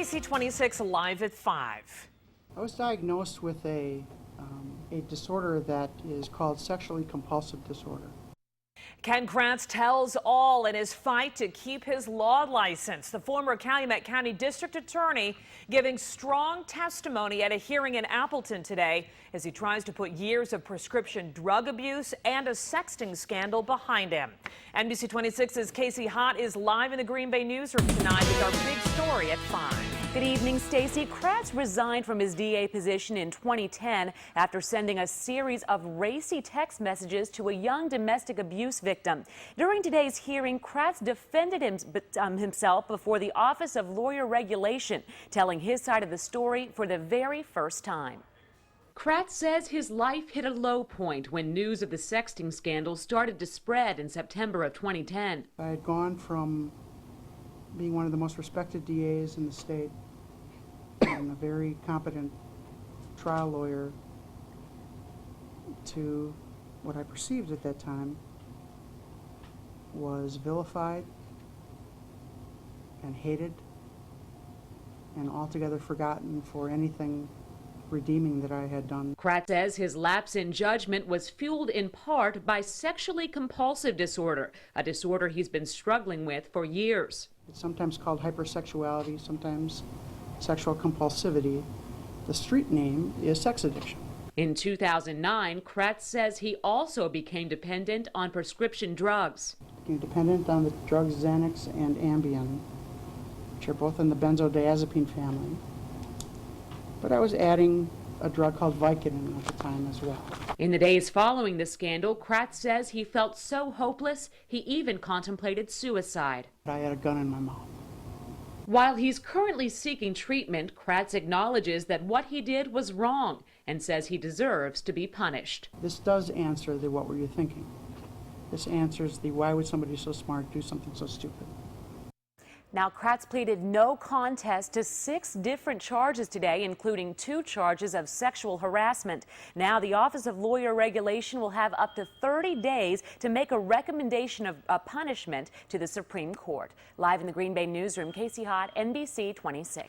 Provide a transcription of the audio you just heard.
NBC 26 live at 5. I was diagnosed with a disorder that is called sexually compulsive disorder. Ken Kratz tells all in his fight to keep his law license. The former Calumet County District Attorney giving strong testimony at a hearing in Appleton today as he tries to put years of prescription drug abuse and a sexting scandal behind him. NBC 26's Casey Hott is live in the Green Bay newsroom tonight with our big story at 5. Good evening, Stacy. Kratz resigned from his DA position in 2010 after sending a series of racy text messages to a young domestic abuse victim. During today's hearing, Kratz defended himself before the Office of Lawyer Regulation, telling his side of the story for the very first time. Kratz says his life hit a low point when news of the sexting scandal started to spread in September of 2010. I had gone from being one of the most respected DAs in the state and a very competent trial lawyer to what I perceived at that time was vilified and hated and altogether forgotten for anything redeeming that I had done. Kratz says his lapse in judgment was fueled in part by sexually compulsive disorder, a disorder he's been struggling with for years. It's sometimes called hypersexuality, sometimes sexual compulsivity. The street name is sex addiction. In 2009, Kratz says he also became dependent on prescription drugs. Became dependent on the drugs Xanax and Ambien, which are both in the benzodiazepine family. But I was adding a drug called Vicodin at the time as well. In the days following the scandal, Kratz says he felt so hopeless, he even contemplated suicide. I had a gun in my mouth. While he's currently seeking treatment, Kratz acknowledges that what he did was wrong and says he deserves to be punished. This does answer the what were you thinking? This answers the why would somebody so smart do something so stupid? Now, Kratz pleaded no contest to 6 different charges today, including 2 charges of sexual harassment. Now, the Office of Lawyer Regulation will have up to 30 days to make a recommendation of a punishment to the Supreme Court. Live in the Green Bay newsroom, Casey Hott, NBC 26.